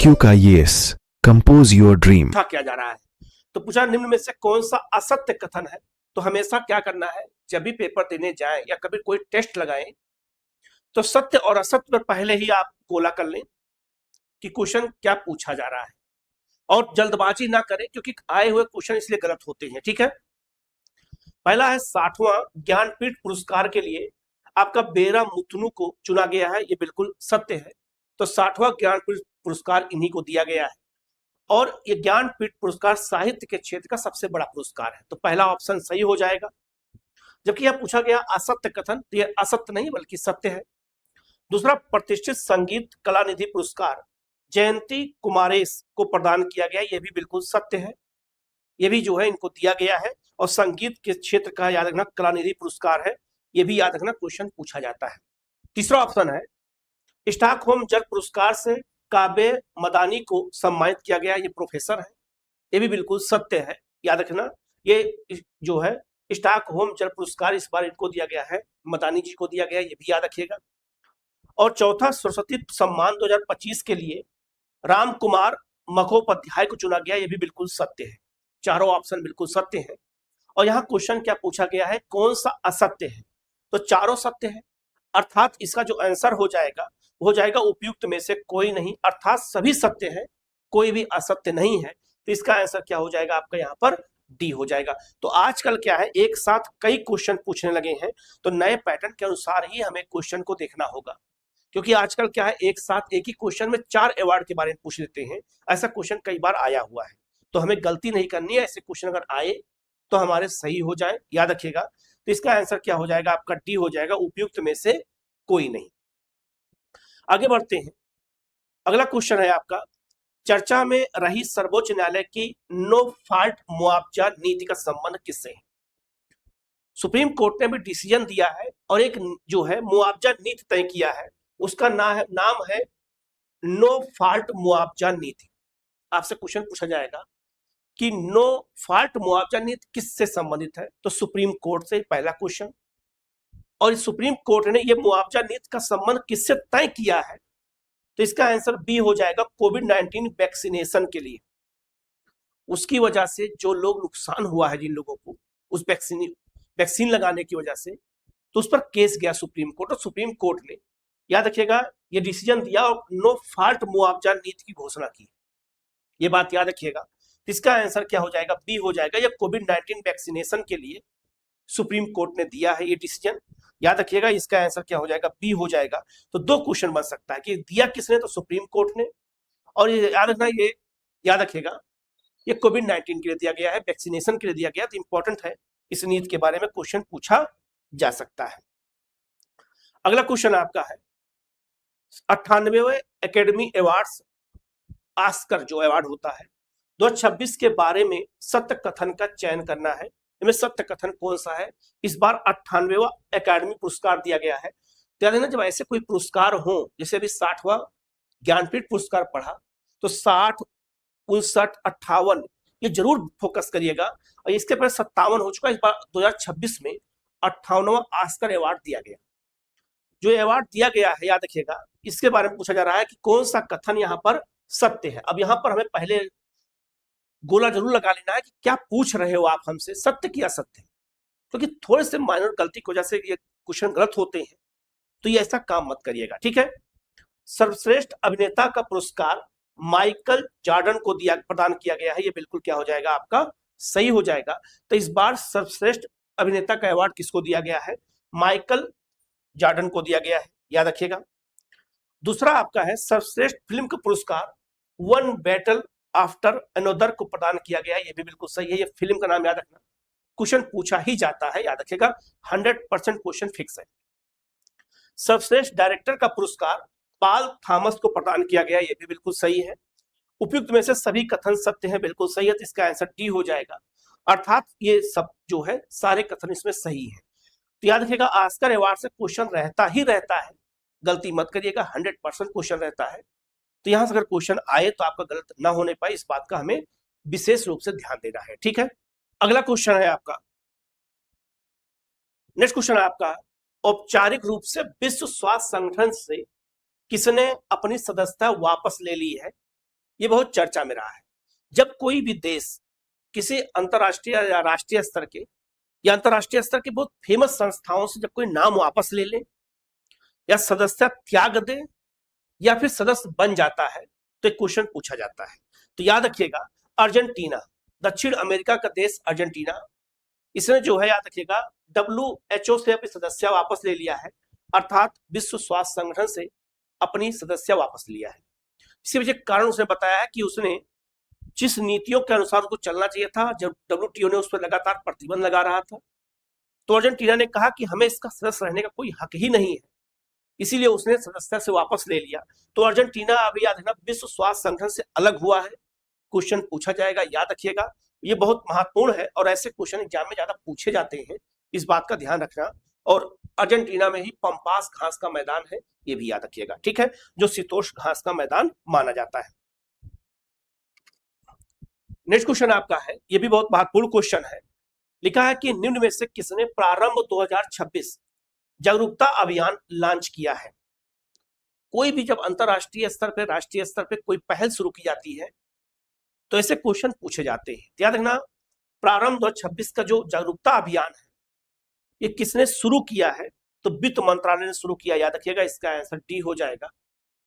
IQ का yes, compose your dream. किया जा रहा है। तो पूछा निम्न में से कौन सा असत्य कथन है। तो हमेशा क्या करना है, जब भी पेपर देने जाएं या कभी कोई टेस्ट लगाएं तो सत्य और असत्य पर पहले ही आप गोला कर लें कि क्वेश्चन क्या पूछा जा रहा है, और जल्दबाजी ना करें क्योंकि आए हुए क्वेश्चन इसलिए गलत होते हैं। ठीक है, पहला है 60वां ज्ञानपीठ पुरस्कार के लिए आपका बेरा मुथुनु को चुना गया है, ये बिल्कुल सत्य है। तो 60वां ज्ञानपीठ पुरस्कार इन्हीं को दिया गया है, और ये ज्ञानपीठ पुरस्कार साहित्य के क्षेत्र का सबसे बड़ा पुरस्कार है। तो पहला ऑप्शन सही हो जाएगा। जबकि यह पूछा गया असत्य कथन, तो यह असत्य नहीं बल्कि सत्य है। दूसरा, प्रतिष्ठित संगीत कलानिधि पुरस्कार जयंती कुमारेश को प्रदान किया गया, यह भी बिल्कुल सत्य है। यह भी जो है इनको दिया गया है, और संगीत के क्षेत्र का याद रखना कलानिधि पुरस्कार है, यह भी याद रखना, क्वेश्चन पूछा जाता है। तीसरा ऑप्शन है स्टॉकहोम जल पुरस्कार से काबे मदानी को सम्मानित किया गया, ये प्रोफेसर है, ये भी बिल्कुल सत्य है, याद रखना। ये जो है स्टॉकहोम जल पुरस्कार इस बार इनको दिया गया है, मदानी जी को दिया गया, ये भी याद रखिएगा। और चौथा, सरस्वती सम्मान 2025 के लिए राम कुमार मखोपाध्याय को चुना गया, ये भी बिल्कुल सत्य है। चारों ऑप्शन बिल्कुल सत्य है। और यहाँ क्वेश्चन क्या पूछा गया है, कौन सा असत्य है। तो चारों सत्य है, अर्थात इसका जो आंसर हो जाएगा हो जाएगा उपयुक्त में से कोई नहीं, अर्थात सभी सत्य है, कोई भी असत्य नहीं है। तो इसका आंसर क्या हो जाएगा आपका यहाँ पर डी हो जाएगा। तो आजकल क्या है, एक साथ कई क्वेश्चन पूछने लगे हैं, तो नए पैटर्न के अनुसार ही हमें क्वेश्चन को देखना होगा, क्योंकि आजकल क्या है, एक साथ एक ही क्वेश्चन में 4 अवार्ड के बारे में पूछ लेते हैं। ऐसा क्वेश्चन कई बार आया हुआ है, तो हमें गलती नहीं करनी है। ऐसे क्वेश्चन अगर आए तो हमारे सही हो जाए, याद रखिएगा। तो इसका आंसर क्या हो जाएगा आपका डी हो जाएगा, उपयुक्त में से कोई नहीं। आगे बढ़ते हैं। अगला क्वेश्चन है आपका, चर्चा में रही सर्वोच्च न्यायालय की नो फॉल्ट मुआवजा नीति का संबंध किससे है। सुप्रीम कोर्ट ने भी डिसीजन दिया है और एक जो है मुआवजा नीति तय किया है, उसका नाम है नो फॉल्ट मुआवजा नीति। आपसे क्वेश्चन पूछा जाएगा कि नो फॉल्ट मुआवजा नीति किससे संबंधित है, तो सुप्रीम कोर्ट से पहला क्वेश्चन। और सुप्रीम कोर्ट ने यह मुआवजा नीति का संबंध किससे तय किया है, तो इसका आंसर बी हो जाएगा, कोविड-19 वैक्सीनेशन के लिए। उसकी वजह से जो लोग नुकसान हुआ है, जिन लोगों को उस वैक्सीन लगाने की वजह से, तो उस पर केस गया सुप्रीम कोर्ट, और सुप्रीम कोर्ट ने, याद रखिएगा, ये डिसीजन दिया और नो फॉल्ट मुआवजा नीति की घोषणा की। ये बात याद रखिएगा। इसका आंसर क्या हो जाएगा, बी हो जाएगा। ये कोविड-19 वैक्सीनेशन के लिए सुप्रीम कोर्ट ने दिया है ये डिसीजन, याद रखिएगा। इसका आंसर क्या हो जाएगा, बी हो जाएगा। तो दो क्वेश्चन बन सकता है कि दिया किसने, तो सुप्रीम कोर्ट ने, और ये याद रखना, ये याद रखिएगा, ये कोविड-19 के लिए दिया गया है, वैक्सीनेशन के लिए दिया गया। तो इंपॉर्टेंट है, इस नीति के बारे में क्वेश्चन पूछा जा सकता है। अगला क्वेश्चन आपका है 98वें एकेडमी अवार्ड्स, ऑस्कर जो अवार्ड होता है 2026 के बारे में सत्य कथन का चयन करना है। इनमें सत्य कथन कौन सा है। इस बार 98वां एकेडमी पुरस्कार दिया गया है। ध्यान देना, जब ऐसे कोई पुरस्कार हो, जैसे अभी 60वां ज्ञानपीठ पुरस्कार पढ़ा, तो 60, 59, 58 ये जरूर फोकस करिएगा। और इसके पहले 57 हो चुका है। इस बार 2026 में 58वां ऑस्कर अवार्ड दिया गया। जो अवार्ड दिया गया है, याद रखिएगा, इसके बारे में पूछा जा रहा है कि कौन सा कथन यहाँ पर सत्य है। अब यहाँ पर हमें पहले गोला जरूर लगा लेना है कि क्या पूछ रहे हो आप हमसे, सत्य की असत्य, क्योंकि थोड़े से माइनर गलती की वजह से ये क्वेश्चन गलत होते हैं, तो ये ऐसा काम मत करिएगा, ठीक है। सर्वश्रेष्ठ अभिनेता का पुरस्कार माइकल जॉर्डन को प्रदान किया गया है, ये बिल्कुल क्या हो जाएगा आपका सही हो जाएगा। तो इस बार सर्वश्रेष्ठ अभिनेता का अवार्ड किसको दिया गया है, माइकल जॉर्डन को दिया गया है, याद रखिएगा। दूसरा आपका है सर्वश्रेष्ठ फिल्म का पुरस्कार वन बैटल आफ्टर अनदर को प्रदान किया गया है, ये भी बिल्कुल सही है। ये फिल्म का नाम याद रखना, क्वेश्चन पूछा ही जाता है, याद रखिएगा, 100% क्वेश्चन फिक्स है। सर्वश्रेष्ठ डायरेक्टर का पुरस्कार पॉल थॉमस को प्रदान किया गया, ये भी बिल्कुल सही है। उपयुक्त में से सभी कथन सत्य हैं, बिल्कुल सही है। तो इसका आंसर डी हो जाएगा, अर्थात ये सब जो है सारे कथन इसमें सही है। तो याद रखिएगा, ऑस्कर अवार्ड से क्वेश्चन रहता ही रहता है, गलती मत करिएगा, 100% क्वेश्चन रहता है। तो यहां से अगर क्वेश्चन आए तो आपका गलत ना होने पाए, इस बात का हमें विशेष रूप से ध्यान देना है, ठीक है। अगला क्वेश्चन है आपका, नेक्स्ट क्वेश्चन है आपका, औपचारिक रूप से विश्व स्वास्थ्य संगठन से किसने अपनी सदस्यता वापस ले ली है। ये बहुत चर्चा में रहा है। जब कोई भी देश किसी अंतर्राष्ट्रीय या राष्ट्रीय स्तर के या अंतर्राष्ट्रीय स्तर के बहुत फेमस संस्थाओं से जब कोई नाम वापस ले ले या सदस्यता त्याग दे या फिर सदस्य बन जाता है तो एक क्वेश्चन पूछा जाता है। तो याद रखिएगा, अर्जेंटीना, दक्षिण अमेरिका का देश अर्जेंटीना, इसने जो है याद रखिएगा WHO से अपनी सदस्यता वापस ले लिया है, अर्थात विश्व स्वास्थ्य संगठन से अपनी सदस्यता वापस लिया है। इसी वजह कारण उसने बताया है कि उसने जिस नीतियों के अनुसार उसको चलना चाहिए था, जब WTO ने उस पर लगातार प्रतिबंध लगा रहा था, तो अर्जेंटीना ने कहा कि हमें इसका सदस्य रहने का कोई हक ही नहीं है, इसीलिए उसने सदस्यता से वापस ले लिया। तो अर्जेंटीना अभी याद रखना विश्व स्वास्थ्य संगठन से अलग हुआ है। क्वेश्चन पूछा जाएगा, याद रखिएगा, ये बहुत महत्वपूर्ण है और ऐसे क्वेश्चन एग्जाम में ज्यादा पूछे जाते हैं, इस बात का ध्यान रखना। और अर्जेंटीना में ही पंपास घास का मैदान है, ये भी याद रखिएगा, ठीक है, जो शीतोष्ण घास का मैदान माना जाता है। नेक्स्ट क्वेश्चन आपका है, ये भी बहुत महत्वपूर्ण क्वेश्चन है। लिखा है कि निम्न में से किसने प्रारंभ 2026 जागरूकता अभियान लॉन्च किया है। कोई भी जब अंतरराष्ट्रीय स्तर पर, राष्ट्रीय स्तर पर कोई पहल शुरू की जाती है तो ऐसे क्वेश्चन पूछे जाते हैं। याद रखना, प्रारंभ 2026 का जो जागरूकता अभियान है ये किसने शुरू किया है, तो वित्त मंत्रालय ने शुरू किया। याद रखिएगा, इसका आंसर डी हो जाएगा।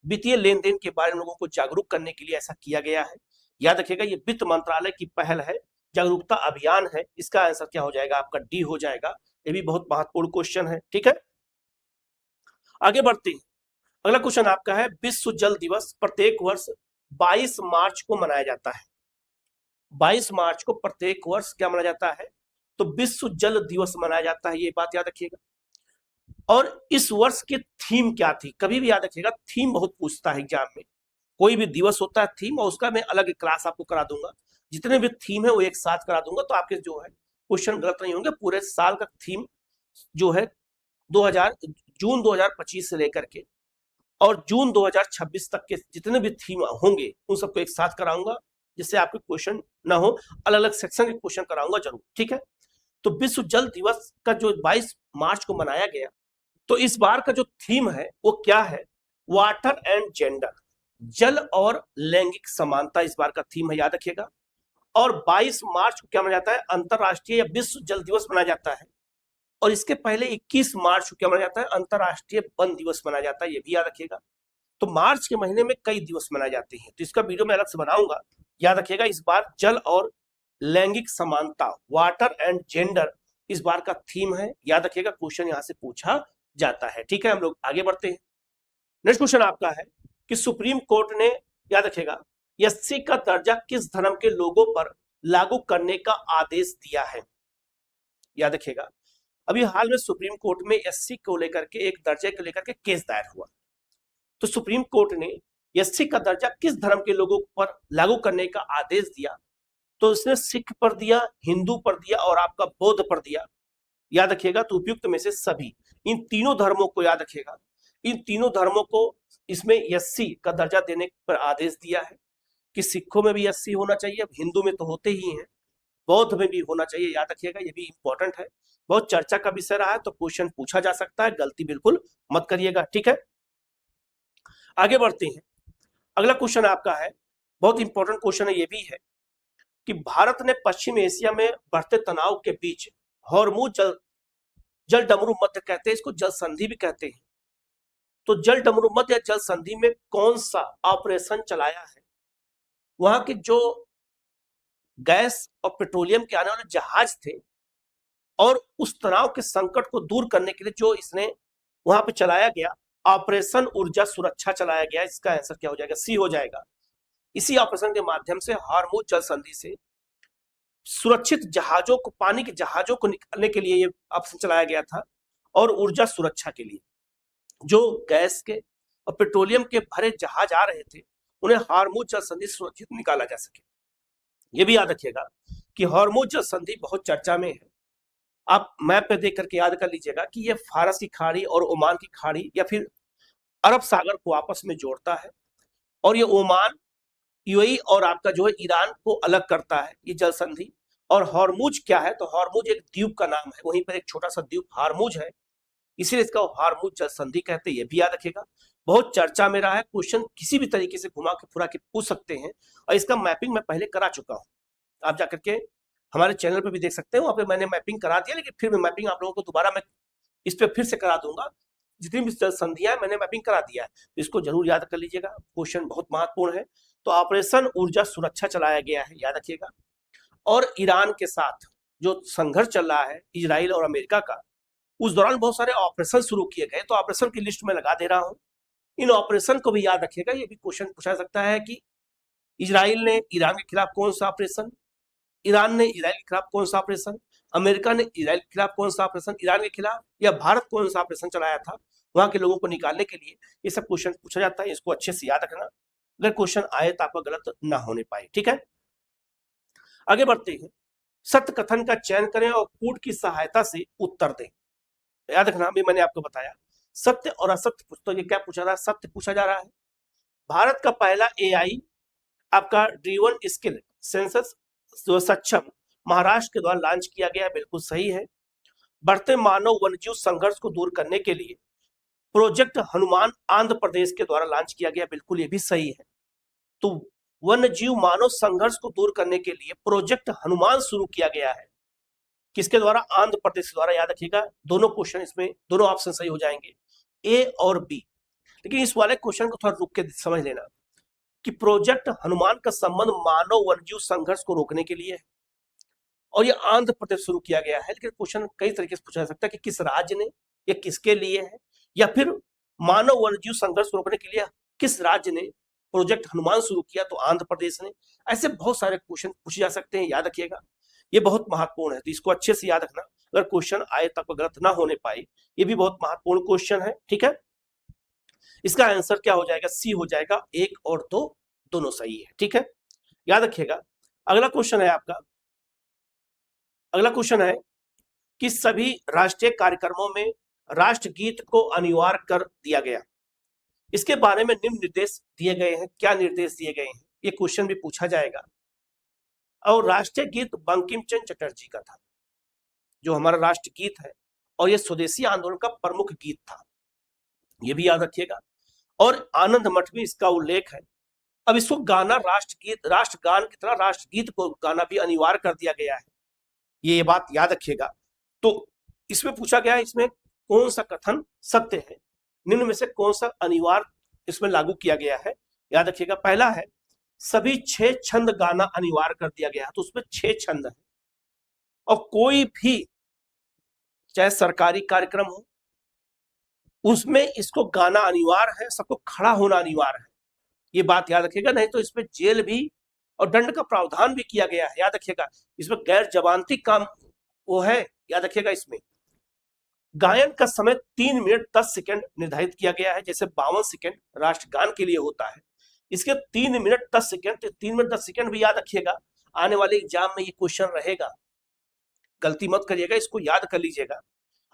वित्तीय लेन देन के बारे में लोगों को जागरूक करने के लिए ऐसा किया गया है। याद रखिएगा, ये वित्त मंत्रालय की पहल है, जागरूकता अभियान है, इसका आंसर क्या हो जाएगा, आपका डी हो जाएगा। ये भी बहुत महत्वपूर्ण क्वेश्चन है, ठीक है। आगे बढ़ते हैं, अगला क्वेश्चन आपका है, विश्व जल दिवस प्रत्येक वर्ष 22 मार्च को मनाया जाता है। 22 मार्च को प्रत्येक वर्ष क्या मनाया जाता है, तो विश्व जल दिवस मनाया जाता है, ये बात याद रखिएगा। और इस वर्ष की थीम क्या थी, कभी भी याद रखिएगा, थीम बहुत पूछता है एग्जाम में। कोई भी दिवस होता है थीम, और उसका मैं अलग क्लास आपको करा दूंगा, जितने भी थीम है वो एक साथ करा दूंगा, तो आपके जो है क्वेश्चन गलत नहीं होंगे। पूरे साल का थीम जो है जून 2025 से लेकर के और जून 2026 तक के जितने भी थीम होंगे उन सबको एक साथ कराऊंगा, जिससे आपके क्वेश्चन ना हो, अलग अलग सेक्शन के क्वेश्चन कराऊंगा जरूर, ठीक है। तो विश्व जल दिवस का जो 22 मार्च को मनाया गया, तो इस बार का जो थीम है वो क्या है, वाटर एंड जेंडर, जल और लैंगिक समानता इस बार का थीम है, याद रखिएगा। और 22 मार्च को क्या मनाया जाता है, अंतरराष्ट्रीय या विश्व जल दिवस मनाया जाता है। और इसके पहले 21 मार्च को क्या मनाया जाता है, अंतरराष्ट्रीय वन दिवस मनाया जाता है, ये भी याद रखिएगा। तो मार्च के महीने में कई दिवस मनाए जाते हैं, तो इसका वीडियो मैं अलग से बनाऊंगा, याद रखिएगा। इस बार जल और लैंगिक समानता, वाटर एंड जेंडर इस बार का थीम है, याद रखिएगा, क्वेश्चन यहां से पूछा जाता है, ठीक है। हम लोग आगे बढ़ते हैं। नेक्स्ट क्वेश्चन आपका है कि सुप्रीम कोर्ट ने, याद रखिएगा, एससी का दर्जा किस धर्म के लोगों पर लागू करने का आदेश दिया है। याद रखिएगा, अभी हाल में सुप्रीम कोर्ट में एससी को लेकर के, एक दर्जे को लेकर के केस दायर हुआ। तो सुप्रीम कोर्ट ने एससी का दर्जा किस धर्म के लोगों पर लागू करने का आदेश दिया, तो उसने सिख पर दिया, हिंदू पर दिया और आपका बौद्ध पर दिया, याद रखिएगा। तो उपयुक्त में से सभी, इन तीनों धर्मों को याद रखिएगा, इन तीनों धर्मों को इसमें एससी का दर्जा देने पर आदेश दिया है कि सिखों में भी एससी होना चाहिए, हिंदू में तो होते ही हैं, बौद्ध में भी होना चाहिए, याद रखिएगा, ये भी इंपॉर्टेंट है, बहुत चर्चा का विषय रहा है, तो क्वेश्चन पूछा जा सकता है, गलती बिल्कुल मत करिएगा, ठीक है। आगे बढ़ते हैं, अगला क्वेश्चन आपका है, बहुत इंपॉर्टेंट क्वेश्चन है, ये भी है कि भारत ने पश्चिम एशिया में बढ़ते तनाव के बीच हॉर्मुज जल डमरू मध्य कहते हैं, इसको जल संधि भी कहते हैं। तो जल डमरू मध्य या जल संधि में कौन सा ऑपरेशन चलाया है, वहां के जो गैस और पेट्रोलियम के आने वाले जहाज थे और उस तनाव के संकट को दूर करने के लिए जो इसने वहां पे चलाया गया, ऑपरेशन ऊर्जा सुरक्षा चलाया गया, इसका आंसर क्या हो जाएगा, सी हो जाएगा। इसी ऑपरेशन के माध्यम से हॉर्मुज जल संधि से सुरक्षित जहाजों को, पानी के जहाजों को निकालने के लिए ये ऑपरेशन चलाया गया था, और ऊर्जा सुरक्षा के लिए जो गैस के और पेट्रोलियम के भरे जहाज आ रहे थे उन्हें हॉर्मुज जल संधि सुरक्षित निकाला जा सके। ये भी याद रखिएगा कि हॉर्मुज जल संधि बहुत चर्चा में है, आप मैप पे देख करके याद कर लीजिएगा कि ये फारस की खाड़ी और ओमान की खाड़ी या फिर अरब सागर को आपस में जोड़ता है, और ये ओमान, यूएई और आपका जो है ईरान को अलग करता है ये जल संधि। और हॉर्मुज क्या है, तो हॉर्मुज एक द्वीप का नाम है, वहीं पर एक छोटा सा द्वीप हॉर्मुज है, इसीलिए इसका हॉर्मुज जल संधि कहते हैं, ये भी याद रखिएगा। बहुत चर्चा में रहा है। क्वेश्चन किसी भी तरीके से घुमा के फुरा के पूछ सकते हैं और इसका मैपिंग मैं पहले करा चुका हूं। आप जाकर के हमारे चैनल पर भी देख सकते हो, वहां पे मैंने मैपिंग करा दिया, लेकिन फिर मैं मैपिंग आप लोगों को दोबारा मैं इस पे फिर से करा दूंगा। जितनी भी संधियां मैंने मैपिंग करा दिया है, तो इसको जरूर याद कर लीजिएगा, क्वेश्चन बहुत महत्वपूर्ण है। तो ऑपरेशन ऊर्जा सुरक्षा चलाया गया है, याद रखिएगा। और ईरान के साथ जो संघर्ष चल रहा है इजराइल और अमेरिका का, उस दौरान बहुत सारे ऑपरेशन शुरू किए गए, तो ऑपरेशन की लिस्ट में लगा दे रहा हूं। इन ऑपरेशन को भी याद रखिएगा, ये भी क्वेश्चन पूछा सकता है कि इजराइल ने ईरान के खिलाफ कौन सा ऑपरेशन, ईरान ने इजराइल के खिलाफ कौन सा ऑपरेशन, अमेरिका ने इजराइल के खिलाफ कौन सा ऑपरेशन, ईरान के खिलाफ, या भारत कौन सा ऑपरेशन चलाया था वहां के लोगों को निकालने के लिए। ये सब क्वेश्चन पूछा जाता है, इसको अच्छे से याद रखना, अगर क्वेश्चन आए तो आपका गलत ना होने पाए। ठीक है, आगे बढ़ते हैं। सत्य कथन का चयन करें और कूट की सहायता से उत्तर दें। याद रखना, अभी मैंने आपको बताया सत्य और असत्य पूछ, तो ये क्या पूछा रहा है, सत्य पूछा जा रहा है। भारत का पहला एआई आपका ड्रीवन स्किल सेंसस जो सक्षम महाराष्ट्र के द्वारा लॉन्च किया गया, बिल्कुल सही है। बढ़ते मानव वन्यजीव संघर्ष को दूर करने के लिए प्रोजेक्ट हनुमान आंध्र प्रदेश के द्वारा लॉन्च किया गया, बिल्कुल ये भी सही है। तो वन्यजीव मानव संघर्ष को दूर करने के लिए प्रोजेक्ट हनुमान शुरू किया गया है, किसके द्वारा, आंध्र प्रदेश के द्वारा। याद रखिएगा, दोनों क्वेश्चन इसमें, दोनों ऑप्शन सही हो जाएंगे, ए और बी। लेकिन इस वाले क्वेश्चन को थोड़ा रुक के समझ लेना कि प्रोजेक्ट हनुमान का संबंध मानव वन्यजीव संघर्ष को रोकने के लिए है और ये आंध्र प्रदेश शुरू किया गया है। लेकिन क्वेश्चन कई तरीके से पूछा जा सकता है कि किस राज्य ने, या किसके लिए है, या फिर मानव वन्यजीव संघर्ष को रोकने के लिए किस राज्य ने प्रोजेक्ट हनुमान शुरू किया, तो आंध्र प्रदेश ने। ऐसे बहुत सारे क्वेश्चन पूछे जा सकते हैं, याद रखिएगा, ये बहुत महत्वपूर्ण है, तो इसको अच्छे से याद रखना, अगर क्वेश्चन आए तो आपको गलत ना होने पाए। ये भी बहुत महत्वपूर्ण क्वेश्चन है। ठीक है, इसका आंसर क्या हो जाएगा, सी हो जाएगा, 1 और 2 दोनों सही है। ठीक है, याद रखिएगा। अगला क्वेश्चन है आपका, अगला क्वेश्चन है कि सभी राष्ट्रीय कार्यक्रमों में राष्ट्रगीत को अनिवार्य कर दिया गया, इसके बारे में निम्न निर्देश दिए गए हैं, क्या निर्देश दिए गए हैं, ये क्वेश्चन भी पूछा जाएगा। और राष्ट्रीय गीत बंकिम चंद्र चटर्जी का था, जो हमारा राष्ट्रगीत है, और ये स्वदेशी आंदोलन का प्रमुख गीत था, ये भी याद रखिएगा। और आनंद मठ में इसका उल्लेख है। अब इसको गाना राष्ट्रगीत, राष्ट्रगान की तरह राष्ट्रगीत को गाना भी अनिवार्य कर दिया गया है, ये बात याद रखिएगा। तो इसमें पूछा गया है, इसमें कौन सा कथन सत्य है, निम्न में से कौन सा अनिवार्य इसमें लागू किया गया है, याद रखिएगा। पहला है सभी 6 छंद गाना अनिवार्य कर दिया गया है, तो उसमें 6 छंद है, और कोई भी चाहे सरकारी कार्यक्रम हो उसमें इसको गाना अनिवार्य है, सबको खड़ा होना अनिवार्य है, ये बात याद रखिएगा। नहीं तो इसमें जेल भी और दंड का प्रावधान भी किया गया है, याद रखिएगा। इसमें गैर जमानती काम वो है, याद रखिएगा। इसमें गायन का समय 3 मिनट 10 सेकंड निर्धारित किया गया है, जैसे 52 सेकंड राष्ट्रगान के लिए होता है, इसके 3 मिनट 10 सेकंड, तो 3 मिनट 10 सेकंड भी याद रखिएगा। आने वाले एग्जाम में ये क्वेश्चन रहेगा, गलती मत करिएगा, इसको याद कर लीजिएगा।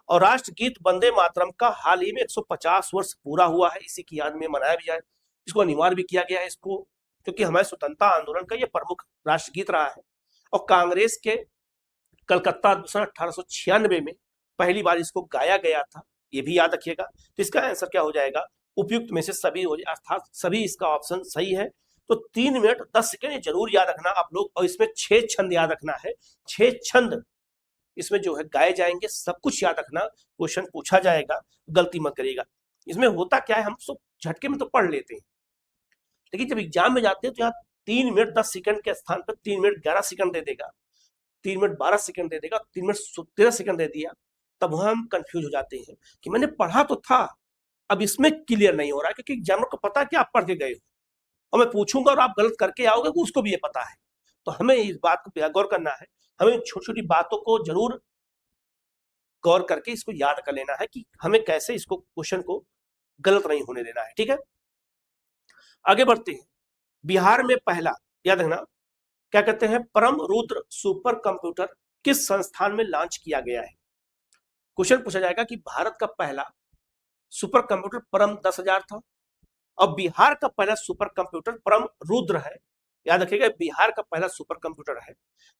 और राष्ट्रगीत वंदे मातरम का हाल ही में 150 वर्ष पूरा हुआ है, इसी की याद में मनाया भी जाए, इसको अनिवार्य भी किया गया है इसको, क्योंकि हमारे स्वतंत्रता आंदोलन का ये प्रमुख राष्ट्रगीत रहा है। और कांग्रेस के कलकत्ता अधिवेशन 1896 में पहली बार इसको गाया गया था, ये भी याद रखिएगा। तो इसका आंसर क्या हो जाएगा, उपयुक्त में से सभी हो जाए, अर्थात सभी इसका ऑप्शन सही है। तो 3 मिनट 10 सेकंड ये जरूर याद रखना आप लोग, और इसमें 6 छंद याद रखना है, 6 छंद इसमें जो है गाए जाएंगे, सब कुछ याद रखना, क्वेश्चन पूछा जाएगा, गलती मत करिएगा। इसमें होता क्या है, हम सब झटके में तो पढ़ लेते हैं, लेकिन जब एग्जाम में जाते हैं तो यहाँ 3 मिनट 10 सेकंड के स्थान पर 3 मिनट 11 सेकंड दे देगा, 3 मिनट 12 सेकंड दे देगा, 3 मिनट 13 सेकंड दे दिया, तब हम कंफ्यूज हो जाते हैं कि मैंने पढ़ा तो था, अब इसमें क्लियर नहीं हो रहा है, क्योंकि एग्जामिनर को पता है कि आप पढ़ के गए हो, और मैं पूछूंगा और आप गलत करके आओगे, उसको भी ये पता है। तो हमें इस बात को गौर करना है, हमें छोटी छोटी बातों को जरूर गौर करके इसको याद कर लेना है कि हमें कैसे इसको क्वेश्चन को गलत नहीं होने देना है। ठीक है, आगे बढ़ते हैं। बिहार में पहला, याद रखना, क्या कहते हैं, परम रुद्र सुपर कंप्यूटर किस संस्थान में लॉन्च किया गया है। क्वेश्चन पूछा जाएगा कि भारत का पहला सुपर कंप्यूटर परम 10,000 था, और बिहार का पहला सुपर कंप्यूटर परम रुद्र है, याद रखिएगा, बिहार का पहला सुपर कंप्यूटर है,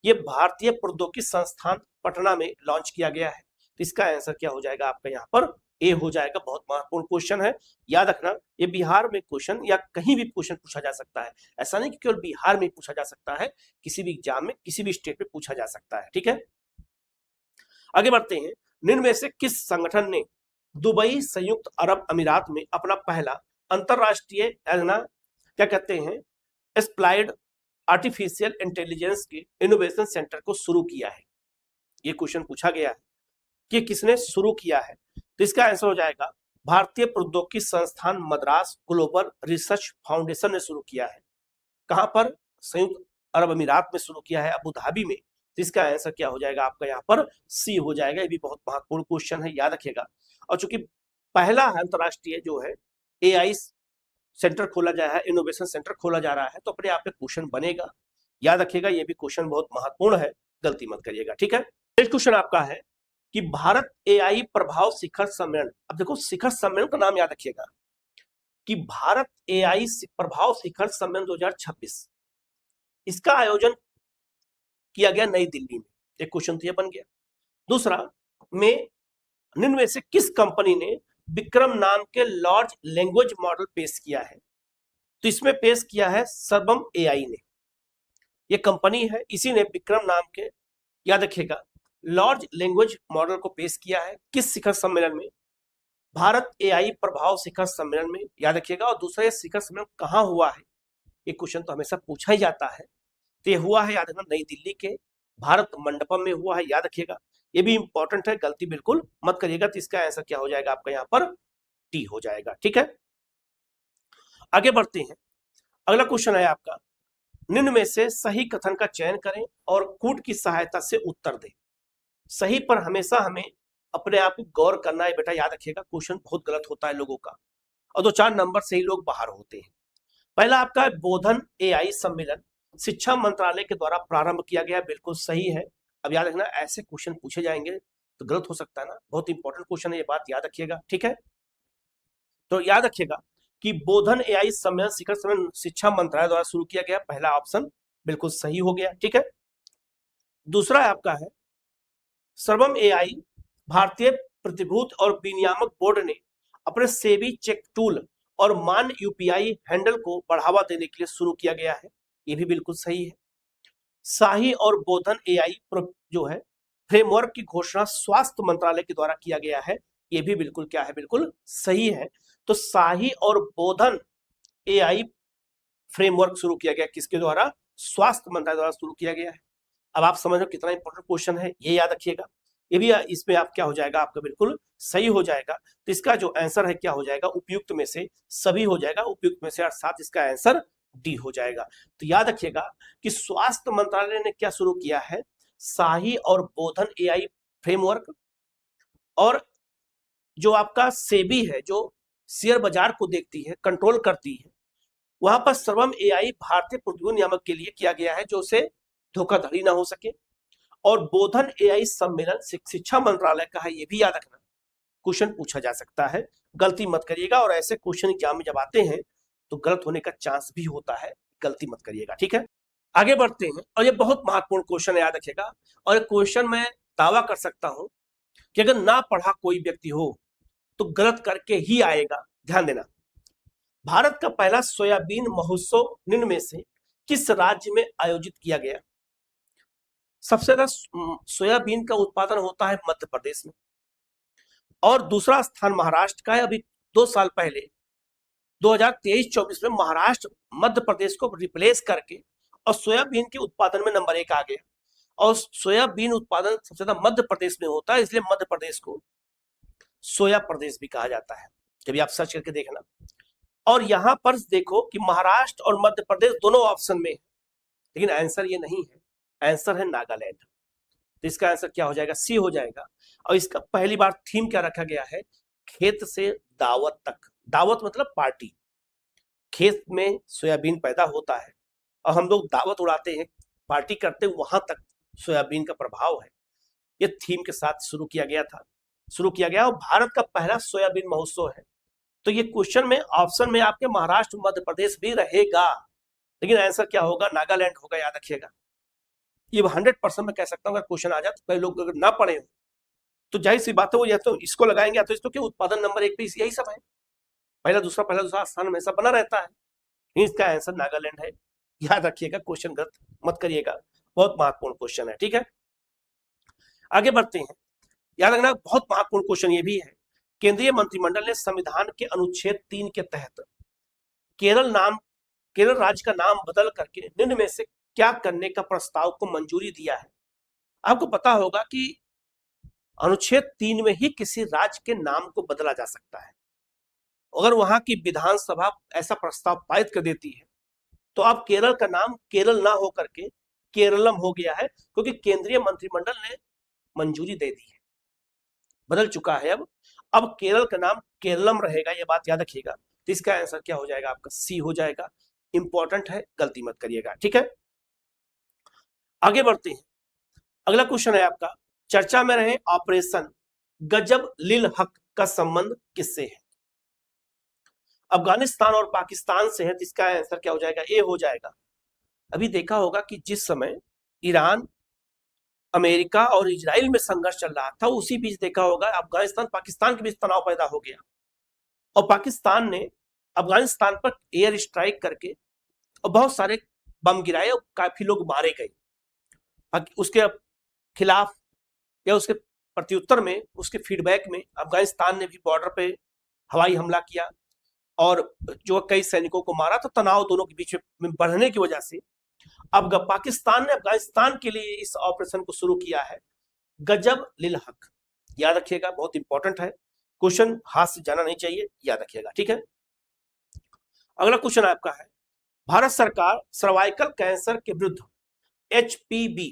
ये भारतीय प्रौद्योगिकी संस्थान पटना में लॉन्च किया गया है। तो इसका आंसर क्या हो जाएगा आपका यहाँ पर, ए हो जाएगा। बहुत महत्वपूर्ण क्वेश्चन है, याद रखना। ये बिहार में क्वेश्चन या कहीं भी क्वेश्चन पूछा जा सकता है, ऐसा नहीं कि केवल बिहार में पूछा जा सकता है, किसी भी एग्जाम में किसी भी स्टेट में पूछा जा सकता है। ठीक है, आगे बढ़ते हैं। निम्न में से किस संगठन ने दुबई संयुक्त अरब अमीरात में अपना पहला अंतरराष्ट्रीय क्या कहते हैं एप्लाइड आर्टिफिशियल इंटेलिजेंस के इनोवेशन सेंटर को शुरू किया है? ये क्वेश्चन पूछा गया है कि किसने शुरू किया है, तो इसका आंसर हो जाएगा भारतीय प्रौद्योगिकी संस्थान मद्रास ग्लोबल रिसर्च फाउंडेशन ने शुरू किया है। कहां पर? संयुक्त अरब अमीरात में शुरू किया है, अबू धाबी में। तो इसका आंसर क्या हो जाएगा आपका यहाँ पर? सी हो जाएगा। ये भी बहुत महत्वपूर्ण क्वेश्चन है, याद रखिएगा। और चूंकि पहला अंतरराष्ट्रीय जो है एआई सेंटर खोला जा रहा है, इनोवेशन सेंटर खोला जा रहा है, तो अपने आप में क्वेश्चन बनेगा, याद रखिएगा। ये भी क्वेश्चन बहुत महत्वपूर्ण है, गलती मत करिएगा। ठीक है, नेक्स्ट क्वेश्चन आपका है कि भारत एआई प्रभाव शिखर सम्मेलन। अब देखो, शिखर सम्मेलन का नाम याद रखिएगा कि भारत एआई प्रभाव शिखर सम्मेलन 2026, इसका आयोजन किया गया नई दिल्ली में। एक क्वेश्चन तो ये बन गया। दूसरा में निम्न में से किस कंपनी ने विक्रम नाम के लार्ज लैंग्वेज मॉडल पेश किया है? तो इसमें पेश किया है सर्वम एआई ने। ये कंपनी है, इसी ने विक्रम नाम के, याद रखिएगा, लार्ज लैंग्वेज मॉडल को पेश किया है। किस शिखर सम्मेलन में? भारत एआई प्रभाव शिखर सम्मेलन में, याद रखिएगा। और दूसरा, ये शिखर सम्मेलन कहां हुआ है? ये क्वेश्चन तो हमेशा पूछा ही जाता है। तो ये हुआ है, याद रखना, नई दिल्ली के भारत मंडपम में हुआ है, याद रखिएगा। ये भी इंपॉर्टेंट है, गलती बिल्कुल मत करिएगा। तो इसका आंसर क्या हो जाएगा आपका यहाँ पर? टी हो जाएगा। ठीक है, आगे बढ़ते हैं। अगला क्वेश्चन है आपका, निम्न में से सही कथन का चयन करें और कूट की सहायता से उत्तर दें। सही पर हमेशा हमें अपने आप को गौर करना है बेटा, याद रखिएगा। क्वेश्चन बहुत गलत होता है लोगों का, और 2-4 नंबर से ही लोग बाहर होते हैं। पहला आपका है बोधन एआई सम्मेलन शिक्षा मंत्रालय के द्वारा प्रारंभ किया गया, बिल्कुल सही है। अब याद रखना, ऐसे क्वेश्चन पूछे जाएंगे तो गलत हो सकता है ना, बहुत इंपॉर्टेंट क्वेश्चन है, ये बात याद रखिएगा। ठीक है, तो याद रखिएगा कि बोधन एआई सम्मेलन शिखर सम्मेलन शिक्षा मंत्रालय द्वारा शुरू किया गया, पहला ऑप्शन बिल्कुल सही हो गया। ठीक है, दूसरा आपका है सर्वम एआई भारतीय प्रतिभूति और विनियामक बोर्ड ने अपने सेबी चेक टूल और मान यूपीआई हैंडल को बढ़ावा देने के लिए शुरू किया गया है, ये भी बिल्कुल सही है। शाही और बोधन एआई जो है फ्रेमवर्क की घोषणा स्वास्थ्य मंत्रालय के द्वारा किया गया है, ये भी बिल्कुल क्या है? बिल्कुल सही है। तो शाही और बोधन एआई फ्रेमवर्क शुरू किया गया किसके द्वारा? स्वास्थ्य मंत्रालय द्वारा शुरू किया गया है। अब आप समझ लो कितना इंपॉर्टेंट क्वेश्चन है, ये याद रखिएगा। ये भी इसमें आप क्या हो जाएगा आपका? बिल्कुल सही हो जाएगा। तो इसका जो आंसर है क्या हो जाएगा? उपयुक्त में से सभी हो जाएगा, उपयुक्त में से, अर्थात इसका आंसर डी हो जाएगा। तो याद रखिएगा कि स्वास्थ्य मंत्रालय ने क्या शुरू किया है? शाही और बोधन एआई फ्रेमवर्क, और जो आपका सेबी है, जो शेयर बाजार को देखती है, कंट्रोल करती है, वहां पर सर्वम एआई भारतीय प्रौद्योगिकी नियामक के लिए किया गया है, जो उसे धोखाधड़ी ना हो सके। और बोधन एआई सम्मेलन शिक्षा मंत्रालय का है, ये भी याद रखना, क्वेश्चन पूछा जा सकता है, गलती मत करिएगा। और ऐसे क्वेश्चन एग्जाम में जब आते हैं तो गलत होने का चांस भी होता है, गलती मत करिएगा। ठीक है, आगे बढ़ते हैं। और ये बहुत महत्वपूर्ण क्वेश्चन है, याद रखिएगा। और क्वेश्चन मैं दावा कर सकता हूं कि अगर ना पढ़ा कोई व्यक्ति हो तो गलत करके ही आएगा, ध्यान देना। भारत का पहला सोयाबीन महोत्सव निम्न में से किस राज्य में आयोजित किया गया? सबसे ज्यादा सोयाबीन का उत्पादन होता है मध्य प्रदेश में, और दूसरा स्थान महाराष्ट्र का है। अभी 2 साल पहले 2023-24 में महाराष्ट्र मध्य प्रदेश को रिप्लेस करके और सोयाबीन के उत्पादन में नंबर 1 आ गया। और सोयाबीन उत्पादन सबसे ज्यादा मध्य प्रदेश में होता है, इसलिए मध्य प्रदेश को सोया प्रदेश भी कहा जाता है, जब आप सर्च करके देखना। और यहां पर देखो कि महाराष्ट्र और मध्य प्रदेश दोनों ऑप्शन में है, लेकिन आंसर ये नहीं है, आंसर है नागालैंड। तो इसका आंसर क्या हो जाएगा? सी हो जाएगा। और इसका पहली बार थीम क्या रखा गया है? खेत से दावत तक। दावत मतलब पार्टी, खेत में सोयाबीन पैदा होता है और हम लोग दावत उड़ाते हैं, पार्टी करते हैं, वहां तक सोयाबीन का प्रभाव है। ये थीम के साथ शुरू किया गया और भारत का पहला सोयाबीन महोत्सव है। तो ये क्वेश्चन में ऑप्शन में आपके महाराष्ट्र मध्य प्रदेश भी रहेगा, लेकिन आंसर क्या होगा? नागालैंड होगा, याद रखिएगा। ये 100% मैं कह सकता हूँ, अगर क्वेश्चन आ जाए तो कई लोग अगर ना पढ़े हो तो जाहिर सी बात है वो या तो इसको लगाएंगे या तो इसको, क्यों उत्पादन नंबर 1 पे यही सब है, पहला दूसरा स्थान हमेशा बना रहता है। इसका आंसर नागालैंड है। याद रखिएगा, क्वेश्चन गलत मत करिएगा, बहुत महत्वपूर्ण क्वेश्चन है। ठीक है, आगे बढ़ते हैं। याद रखना बहुत महत्वपूर्ण क्वेश्चन ये भी है, केंद्रीय मंत्रिमंडल ने संविधान के अनुच्छेद 3 के तहत केरल राज्य का नाम बदल करके निम्न में से क्या करने का प्रस्ताव को मंजूरी दिया है। आपको पता होगा कि अनुच्छेद 3 में ही किसी राज्य के नाम को बदला जा सकता है। अगर वहां की विधानसभा ऐसा प्रस्ताव पारित कर देती है तो अब केरल का नाम केरल ना हो करके केरलम हो गया है, क्योंकि केंद्रीय मंत्रिमंडल ने मंजूरी दे दी है, बदल चुका है। अब केरल का नाम केरलम रहेगा, ये बात याद रखिएगा। तो इसका आंसर क्या हो जाएगा आपका, सी हो जाएगा। इंपॉर्टेंट है, गलती मत करिएगा। ठीक है, आगे बढ़ते हैं। अगला क्वेश्चन है आपका, चर्चा में रहे ऑपरेशन गजब लिल हक का संबंध किससे है। अफगानिस्तान और पाकिस्तान से है, तो इसका आंसर क्या हो जाएगा, ए हो जाएगा। अभी देखा होगा कि जिस समय ईरान, अमेरिका और इजराइल में संघर्ष चल रहा था, उसी बीच देखा होगा अफगानिस्तान पाकिस्तान के बीच तनाव पैदा हो गया और पाकिस्तान ने अफगानिस्तान पर एयर स्ट्राइक करके और बहुत सारे बम गिराए और काफी लोग मारे गए। उसके खिलाफ या उसके प्रत्युत्तर में, उसके फीडबैक में अफगानिस्तान ने भी बॉर्डर पे हवाई हमला किया और जो कई सैनिकों को मारा। तो तनाव दोनों के बीच में बढ़ने की वजह से अब पाकिस्तान ने अफगानिस्तान के लिए इस ऑपरेशन को शुरू किया है, गजब लिल हक। याद रखिएगा, बहुत इंपॉर्टेंट है क्वेश्चन, हाथ से जाना नहीं चाहिए, याद रखिएगा। ठीक है, अगला क्वेश्चन आपका है, भारत सरकार सर्वाइकल कैंसर के विरुद्ध HPV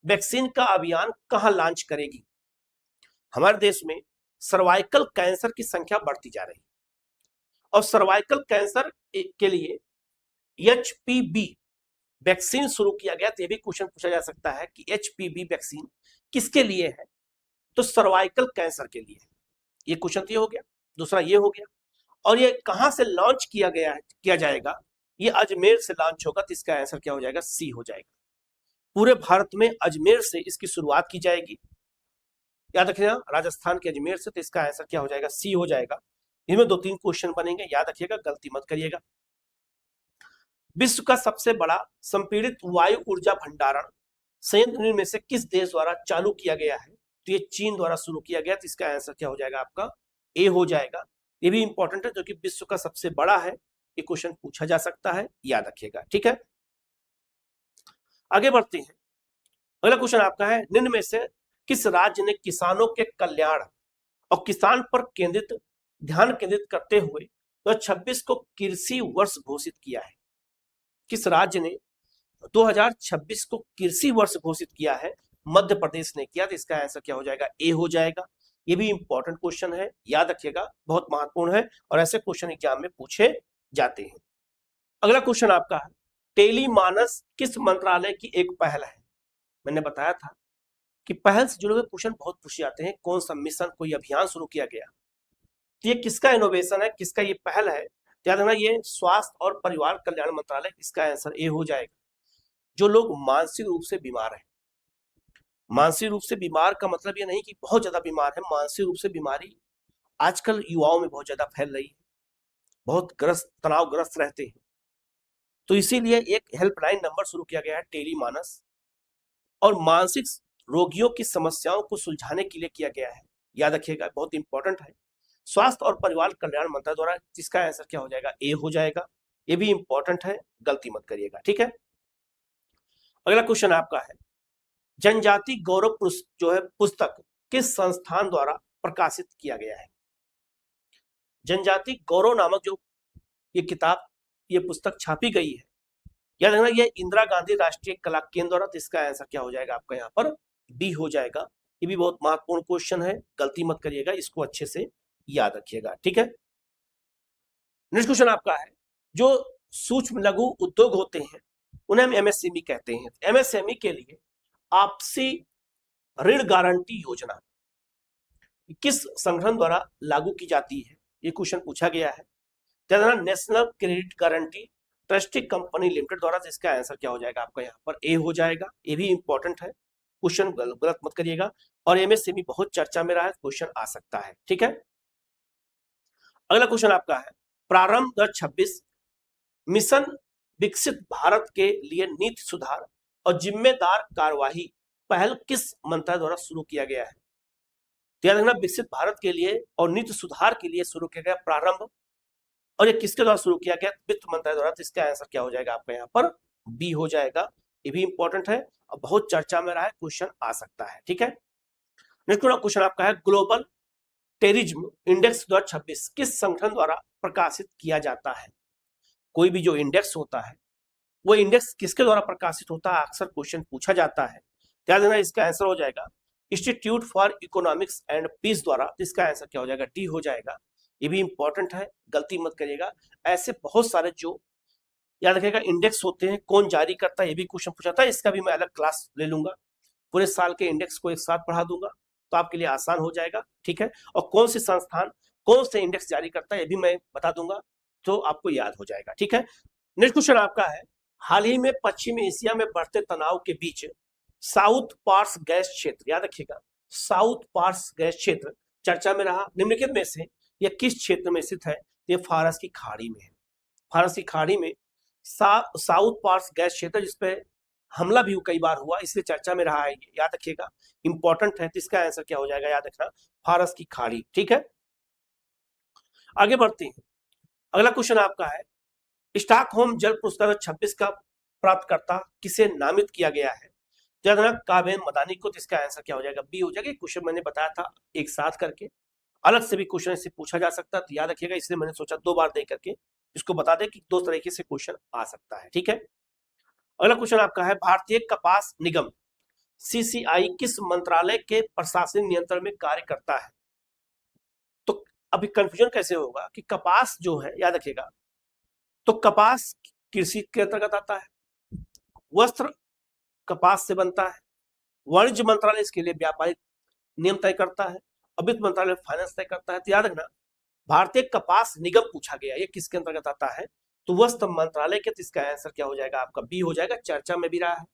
वैक्सीन का अभियान कहां लॉन्च करेगी। हमारे देश में सर्वाइकल कैंसर की संख्या बढ़ती जा रही है और सर्वाइकल कैंसर के लिए HPV वैक्सीन शुरू किया गया। तो ये भी क्वेश्चन पूछा जा सकता है कि HPV वैक्सीन किसके लिए है, तो सर्वाइकल कैंसर के लिए। ये क्वेश्चन तो ये हो गया, दूसरा ये हो गया, और ये कहां से लॉन्च किया जाएगा, ये अजमेर से लॉन्च होगा। तो इसका आंसर क्या हो जाएगा, सी हो जाएगा। पूरे भारत में अजमेर से इसकी शुरुआत की जाएगी। याद रखिएगा, राजस्थान के अजमेर से। तो इसका आंसर क्या हो जाएगा, सी हो जाएगा। इनमें 2-3 क्वेश्चन बनेंगे, याद रखिएगा, गलती मत करिएगा। विश्व का सबसे बड़ा संपीड़ित वायु ऊर्जा भंडारण संयंत्र में से किस देश द्वारा चालू किया गया है, तो ये चीन द्वारा शुरू किया गया। तो इसका आंसर क्या हो जाएगा आपका, ए हो जाएगा। ये भी इंपॉर्टेंट है, जो कि विश्व का सबसे बड़ा है। ये क्वेश्चन पूछा जा सकता है, याद रखिएगा। ठीक है, आगे बढ़ते हैं। अगला क्वेश्चन आपका है, निम्न में से किस राज्य ने किसानों के कल्याण और किसान पर ध्यान केंद्रित करते हुए 2026 को कृषि वर्ष घोषित किया है। किस राज्य ने 2026 को कृषि वर्ष घोषित किया है, मध्य प्रदेश ने किया। तो इसका आंसर क्या हो जाएगा, ए हो जाएगा। ये भी इंपॉर्टेंट क्वेश्चन है, याद रखिएगा, बहुत महत्वपूर्ण है और ऐसे क्वेश्चन एग्जाम में पूछे जाते हैं। अगला क्वेश्चन आपका है, टेलीमानस किस मंत्रालय की एक पहल है। मैंने बताया था कि पहल से जुड़े हुए क्वेश्चन बहुत पूछे जाते हैं। कौन सा मिशन, कोई अभियान शुरू किया गया, तो ये किसका इनोवेशन है, किसका ये पहल है। याद रखना, ये स्वास्थ्य और परिवार कल्याण मंत्रालय। इसका आंसर ए हो जाएगा। जो लोग मानसिक रूप से बीमार हैं, मानसिक रूप से बीमार का मतलब ये नहीं कि बहुत ज्यादा बीमार है, मानसिक रूप से बीमारी आजकल युवाओं में बहुत ज्यादा फैल रही है, बहुत तनावग्रस्त रहते हैं। तो इसीलिए एक हेल्पलाइन नंबर शुरू किया गया है, टेलीमानस, और मानसिक रोगियों की समस्याओं को सुलझाने के लिए किया गया है। याद रखिएगा, बहुत इंपॉर्टेंट है, स्वास्थ्य और परिवार कल्याण मंत्रालय द्वारा। जिसका आंसर क्या हो जाएगा, ए हो जाएगा। ये भी इंपॉर्टेंट है, गलती मत करिएगा। ठीक है, अगला क्वेश्चन आपका है, जनजाति गौरव जो है पुस्तक किस संस्थान द्वारा प्रकाशित किया गया है। जनजाति गौरव नामक जो ये किताब, ये पुस्तक छापी गई है, याद रखना, ये इंदिरा गांधी राष्ट्रीय कला केंद्र द्वारा। तो इसका आंसर क्या हो जाएगा आपका यहाँ पर, बी हो जाएगा। ये भी बहुत महत्वपूर्ण क्वेश्चन है, गलती मत करिएगा, इसको अच्छे से याद रखिएगा। ठीक है, नेक्स्ट क्वेश्चन आपका है, जो सूक्ष्म लघु उद्योग होते हैं उन्हें हम MSME कहते हैं। MSME के लिए आपसी ऋण गारंटी योजना किस संगठन द्वारा लागू की जाती है, ये क्वेश्चन पूछा गया है। National credit guarantee trustee company limited द्वारा। इसका आंसर क्या हो जाएगा आपका यहाँ पर, ए हो जाएगा। ये भी इंपॉर्टेंट है, क्वेश्चन गलत मत करिएगा। और एमएसएमई बहुत चर्चा में रहा है, क्वेश्चन आ सकता है, ठीक है। अगला क्वेश्चन आपका है प्रारंभ 2026 मिशन विकसित भारत के लिए नीति सुधार और जिम्मेदार कार्यवाही पहल किस मंत्रालय द्वारा शुरू किया गया है? ध्यान रखना, विकसित भारत के लिए और नीति सुधार के लिए शुरू किया गया प्रारंभ, और ये किसके द्वारा शुरू किया गया? वित्त मंत्रालय द्वारा। तो इसका आंसर क्या हो जाएगा आपका यहाँ पर? बी हो जाएगा। ये भी इंपॉर्टेंट है और बहुत चर्चा में रहा है, क्वेश्चन आ सकता है, ठीक है। नेक्स्ट क्वेश्चन आपका है ग्लोबल टेररिज्म इंडेक्स 2026 किस संगठन द्वारा प्रकाशित किया जाता है? कोई भी जो इंडेक्स होता है वो इंडेक्स किसके द्वारा प्रकाशित होता है, अक्सर क्वेश्चन पूछा जाता है। ध्यान देना, इसका आंसर हो जाएगा institute for economics and peace द्वारा। तो इसका आंसर क्या हो जाएगा? डी हो जाएगा। ये भी इंपॉर्टेंट है, गलती मत करिएगा। ऐसे बहुत सारे जो याद रखिएगा इंडेक्स होते हैं, कौन जारी करता है ये भी क्वेश्चन पूछा था। इसका भी मैं अलग क्लास ले लूंगा, पूरे साल के इंडेक्स को एक साथ पढ़ा दूंगा तो आपके लिए आसान हो जाएगा, ठीक है। और कौन सी संस्थान कौन से इंडेक्स जारी करता है ये भी मैं बता दूंगा तो आपको याद हो जाएगा, ठीक है। नेक्स्ट क्वेश्चन आपका है हाल ही में पश्चिमी एशिया में बढ़ते तनाव के बीच साउथ पार्स गैस क्षेत्र, याद रखिएगा साउथ पार्स गैस क्षेत्र चर्चा में रहा। निम्नलिखित में से यह किस क्षेत्र में स्थित है? ये फारस की खाड़ी में है। फारस की खाड़ी में साउथ पार्स गैस क्षेत्र, जिसपे हमला भी कई बार हुआ, इसलिए चर्चा में रहा है, याद रखिएगा इंपॉर्टेंट है। तो इसका आंसर क्या हो जाएगा? याद रखना फारस की खाड़ी, ठीक है। आगे बढ़ते हैं। अगला क्वेश्चन आपका है स्टॉकहोम जल पुरस्कार 26 का प्राप्तकर्ता किसे नामित किया गया है? याद रखना काबिल मदानी को। तो इसका आंसर क्या हो जाएगा? बी हो जाएगा। क्वेश्चन मैंने बताया था एक साथ करके, अलग से भी क्वेश्चन इससे पूछा जा सकता है, तो याद रखिएगा, इसलिए मैंने सोचा 2 बार दे करके इसको बता दें कि 2 तरीके से क्वेश्चन आ सकता है, ठीक है। अगला क्वेश्चन आपका है भारतीय कपास निगम सीसीआई किस मंत्रालय के प्रशासनिक नियंत्रण में कार्य करता है? तो अभी कंफ्यूजन कैसे होगा कि कपास जो है, याद रखिएगा, तो कपास कृषि के अंतर्गत आता है, वस्त्र कपास से बनता है, वाणिज्य मंत्रालय इसके लिए व्यापारिक नियम तय करता है, और वित्त मंत्रालय फाइनेंस तय करता है। तो याद रखना भारतीय कपास निगम पूछा गया, ये किसके अंतर्गत आता है? तो वस्त्र मंत्रालय के। तो इसका आंसर क्या हो जाएगा आपका? बी हो जाएगा। चर्चा में भी रहा है,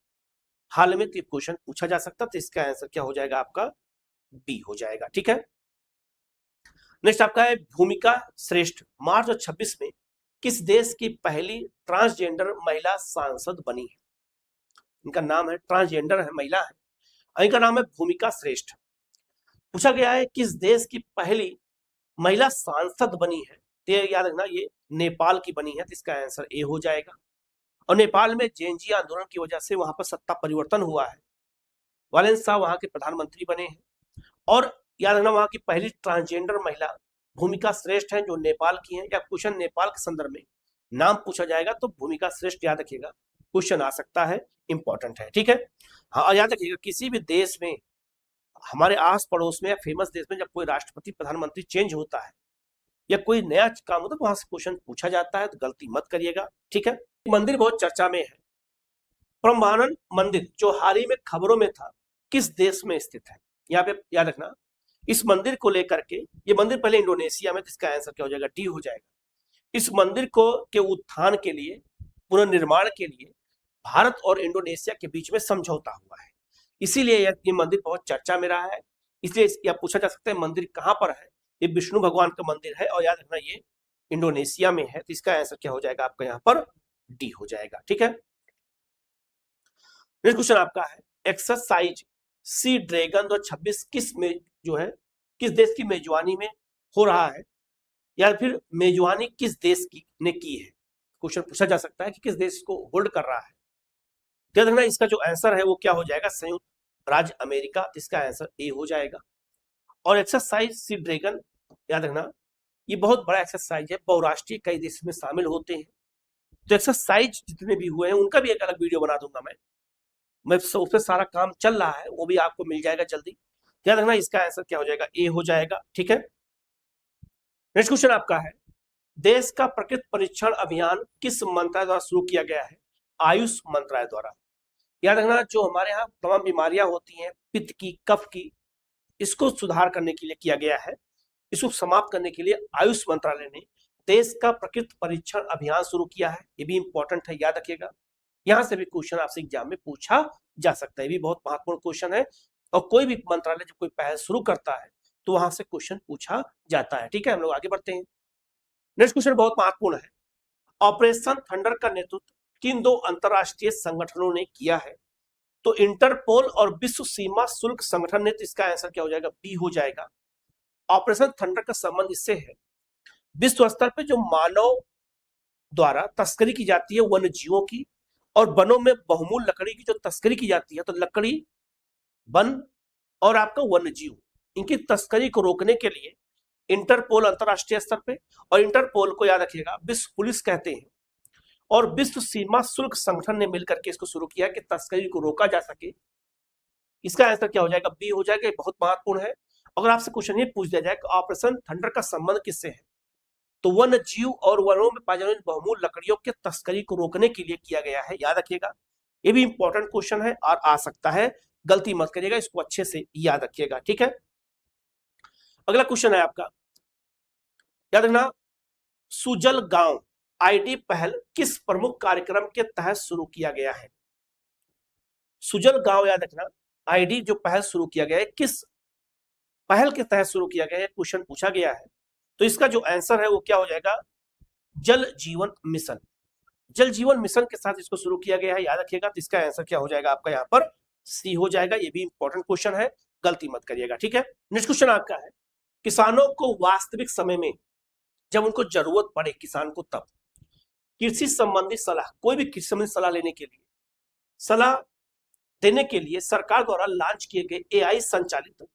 हाल में तो क्वेश्चन पूछा जा सकता, तो इसका आंसर क्या हो जाएगा आपका? बी हो जाएगा, ठीक है। नेक्स्ट आपका है भूमिका श्रेष्ठ मार्च 2026 में किस देश की पहली ट्रांसजेंडर महिला सांसद बनी है? इनका नाम है, ट्रांसजेंडर है, महिला है, इनका नाम है भूमिका श्रेष्ठ। पूछा गया है किस देश की पहली महिला सांसद बनी है? तो याद रखना ये नेपाल की बनी है। तो इसका आंसर ए हो जाएगा। और नेपाल में जेएनजी आंदोलन की वजह से वहां पर सत्ता परिवर्तन हुआ है, वालेंस साहब वहां के प्रधानमंत्री बने हैं। और याद रखना वहां की पहली ट्रांसजेंडर महिला भूमिका श्रेष्ठ है, जो नेपाल की है। या क्वेश्चन नेपाल के संदर्भ में नाम पूछा जाएगा तो भूमिका श्रेष्ठ याद रखिएगा, क्वेश्चन आ सकता है, इंपॉर्टेंट है, ठीक है। हाँ, याद रखिएगा किसी भी देश में, हमारे आस पड़ोस में या फेमस देश में, जब कोई राष्ट्रपति प्रधानमंत्री चेंज होता है या कोई नया काम होता है तो वहां से क्वेश्चन पूछा जाता है, तो गलती मत करिएगा, ठीक है। मंदिर बहुत चर्चा में है, ब्रह्मानंद मंदिर जो हाल ही में खबरों में था, किस देश में स्थित है? यहाँ पे याद रखना इस मंदिर को लेकर के, ये मंदिर पहले इंडोनेशिया में, इसका आंसर क्या हो जाएगा? डी हो जाएगा। इस मंदिर को के उत्थान के लिए, पुनर्निर्माण के लिए भारत और इंडोनेशिया के बीच में समझौता हुआ है, इसीलिए ये मंदिर बहुत चर्चा में रहा है। इसलिए यह पूछा जा सकता है मंदिर कहाँ पर है? ये विष्णु भगवान का मंदिर है और याद रखना ये इंडोनेशिया में है। तो इसका आंसर क्या हो जाएगा आपका? यहाँ पर डी हो जाएगा, ठीक है। नेक्स्ट क्वेश्चन आपका है एक्सरसाइज सी ड्रैगन 2026 किस में जो है किस देश की मेजबानी में हो रहा है, या फिर मेजबानी किस देश की ने की है? क्वेश्चन पूछा जा सकता है कि किस देश को होल्ड कर रहा है। याद रखना इसका जो आंसर है वो क्या हो जाएगा? संयुक्त राज्य अमेरिका। इसका आंसर ए हो जाएगा। और एक्सरसाइज सी ड्रैगन याद रखना ये बहुत बड़ा एक्सरसाइज है, बहुराष्ट्रीय कई देश में शामिल होते हैं। तो एक्सरसाइज जितने भी हुए हैं उनका भी एक अलग वीडियो बना दूंगा मैं उस पर सारा काम चल रहा है, वो भी आपको मिल जाएगा जल्दी। याद रखना इसका आंसर क्या हो जाएगा? ए हो जाएगा, ठीक है। नेक्स्ट क्वेश्चन आपका है देश का प्रकृति परीक्षण अभियान किस मंत्रालय द्वारा शुरू किया गया है? आयुष मंत्रालय द्वारा। याद रखना जो हमारे यहाँ तमाम बीमारियां होती हैं, पित्त की, कफ की, इसको सुधार करने के लिए किया गया है। इसको समाप्त करने के लिए आयुष मंत्रालय ने देश का प्रकृति परीक्षण अभियान शुरू किया है। ये भी इंपॉर्टेंट है, याद रखिएगा। यहां से भी क्वेश्चन आपसे एग्जाम में पूछा जा सकता है, ये भी बहुत महत्वपूर्ण क्वेश्चन है। और कोई भी मंत्रालय जब कोई पहल शुरू करता है तो वहां से क्वेश्चन पूछा जाता है। ठीक है, हम लोग आगे बढ़ते हैं। नेक्स्ट क्वेश्चन बहुत महत्वपूर्ण है। ऑपरेशन थंडर का नेतृत्व किन दो अंतरराष्ट्रीय संगठनों ने किया है? तो इंटरपोल और विश्व सीमा शुल्क संगठन ने, तो इसका आंसर क्या हो जाएगा? बी हो जाएगा। ऑपरेशन थंडर का संबंध इससे है, विश्व स्तर पे जो मानव द्वारा तस्करी की जाती है वन्य जीवों की, और वनों में बहुमूल्य लकड़ी की जो तस्करी की जाती है, तो लकड़ी, वन और आपका वन्य जीव, इनकी तस्करी को रोकने के लिए इंटरपोल अंतरराष्ट्रीय स्तर पे, और इंटरपोल को याद रखिएगा विश्व पुलिस कहते हैं, और विश्व सीमा शुल्क संगठन ने मिलकर के इसको शुरू किया कि तस्करी को रोका जा सके। इसका आंसर क्या हो जाएगा? बी हो जाएगा। ये बहुत महत्वपूर्ण है। अगर आपसे क्वेश्चन ये पूछ दिया जाए कि ऑपरेशन थंडर का संबंध किससे है, तो वन्य जीव और वनों में पाई जाने वाली बहुमूल्य लकड़ियों के तस्करी को रोकने के लिए किया गया है। याद रखिएगा, ये भी इंपॉर्टेंट क्वेश्चन है और आ सकता है, गलती मत करिएगा, इसको अच्छे से याद रखिएगा। ठीक है, अगला क्वेश्चन है आपका, याद रखना, सुजल गांव आईडी पहल किस प्रमुख कार्यक्रम के तहत शुरू किया गया है? सुजल गांव, याद रखना, आईडी जो पहल शुरू किया गया है, किस पहल के तहत शुरू किया गया है, क्वेश्चन पूछा गया है। तो इसका जो आंसर है वो क्या हो जाएगा? जल जीवन मिशन। जल जीवन मिशन के साथ इसको शुरू किया गया है, याद रखिएगा। तो इसका आंसर क्या हो जाएगा आपका? यहाँ पर सी हो जाएगा। ये भी इंपॉर्टेंट क्वेश्चन है, गलती मत करिएगा। ठीक है, नेक्स्ट क्वेश्चन आपका है, किसानों को वास्तविक समय में जब उनको जरूरत पड़े किसान को, तब कृषि संबंधी सलाह, कोई भी कृषि संबंधी सलाह लेने के लिए, सलाह देने के लिए सरकार द्वारा लॉन्च किए गए एआई संचालित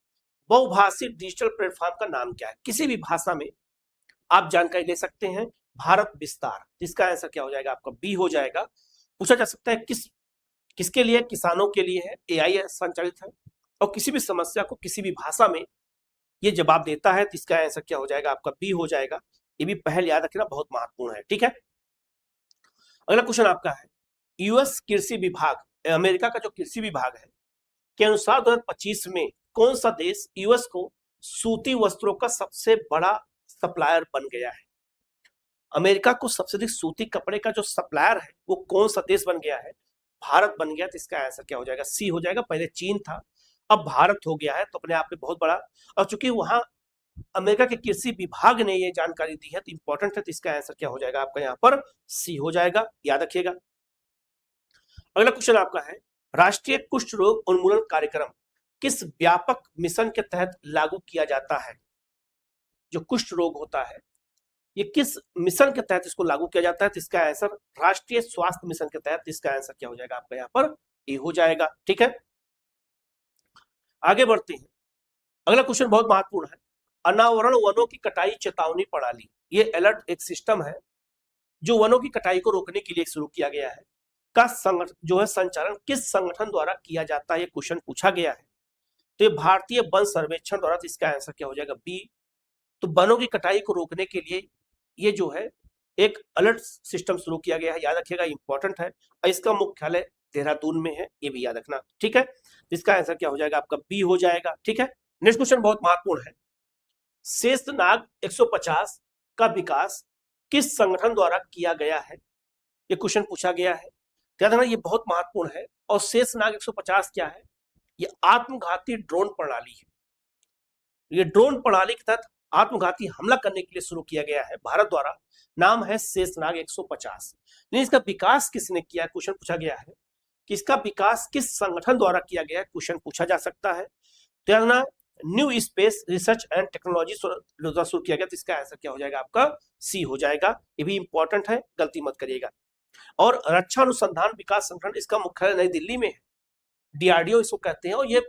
बहुभाषी डिजिटल प्लेटफॉर्म का नाम क्या है? किसी भी भाषा में आप जानकारी ले सकते हैं, भारत विस्तार। इसका आंसर क्या हो जाएगा आपका? बी हो जाएगा। पूछा जा सकता है किसके लिए? किसानों के लिए है, एआई संचालित है, और किसी भी समस्या को किसी भी भाषा में ये जवाब देता है। तो इसका आंसर क्या हो जाएगा आपका? बी हो जाएगा। ये भी पहल याद रखना बहुत महत्वपूर्ण है। ठीक है, अगला क्वेश्चन आपका है, यूएस कृषि विभाग, अमेरिका का जो कृषि विभाग है, के अनुसार 2025 में कौन सा देश यूएस को सूती वस्त्रों का सबसे बड़ा सप्लायर बन गया है? अमेरिका को सबसे अधिक सूती कपड़े का जो सप्लायर है वो कौन सा देश बन गया है? भारत बन गया। तो इसका आंसर क्या हो जाएगा? सी हो जाएगा। पहले चीन था, अब भारत हो गया है, तो अपने आप में बहुत बड़ा, और चूंकि वहां अमेरिका के कृषि विभाग ने ये जानकारी दी है तो इंपॉर्टेंट है। तो इसका आंसर क्या हो जाएगा आपका? यहाँ पर सी हो जाएगा, याद रखिएगा। अगला क्वेश्चन आपका है, राष्ट्रीय कुष्ठ रोग उन्मूलन कार्यक्रम किस व्यापक मिशन के तहत लागू किया जाता है? जो कुष्ठ रोग होता है ये किस मिशन के तहत इसको लागू किया जाता है? तो इसका आंसर राष्ट्रीय स्वास्थ्य मिशन के तहत। इसका आंसर क्या हो जाएगा आपका? यहाँ पर ए हो जाएगा। ठीक है, आगे बढ़ते हैं। अगला क्वेश्चन बहुत महत्वपूर्ण है, अनावरण वनों की कटाई चेतावनी प्रणाली, ये अलर्ट एक सिस्टम है जो वनों की कटाई को रोकने के लिए शुरू किया गया है, का संगठन जो है संचालन किस संगठन द्वारा किया जाता है? ये क्वेश्चन पूछा गया है। तो ये भारतीय वन सर्वेक्षण द्वारा। तो इसका आंसर क्या हो जाएगा? बी। तो वनों की कटाई को रोकने के लिए ये जो है एक अलर्ट सिस्टम शुरू किया गया है, याद रखिएगा, इंपॉर्टेंट है, और इसका मुख्यालय देहरादून में है, ये भी याद रखना। ठीक है, इसका आंसर क्या हो जाएगा आपका? बी हो जाएगा। ठीक है, नेक्स्ट क्वेश्चन बहुत महत्वपूर्ण है, शेषनाग 150 का विकास किस संगठन द्वारा किया गया है? ये क्वेश्चन पूछा गया है, याद रखना, ये बहुत महत्वपूर्ण है। और शेषनाग 150 क्या है? ये आत्मघाती ड्रोन प्रणाली है। ये ड्रोन प्रणाली के तहत आत्मघाती हमला करने के लिए शुरू किया गया है भारत द्वारा, नाम है शेषनाग 150। लेकिन इसका विकास किसने किया? क्वेश्चन पूछा गया है कि इसका विकास किस संगठन द्वारा किया गया है, क्वेश्चन पूछा जा सकता है। तो याद new space research and technology द्वारा शुरू किया गया। तो इसका आंसर क्या हो जाएगा आपका? सी हो जाएगा। ये भी इंपॉर्टेंट है, गलती मत करिएगा। और रक्षा अनुसंधान विकास संगठन, इसका मुख्यालय नई दिल्ली में है, डीआरडीओ इसको कहते हैं, और ये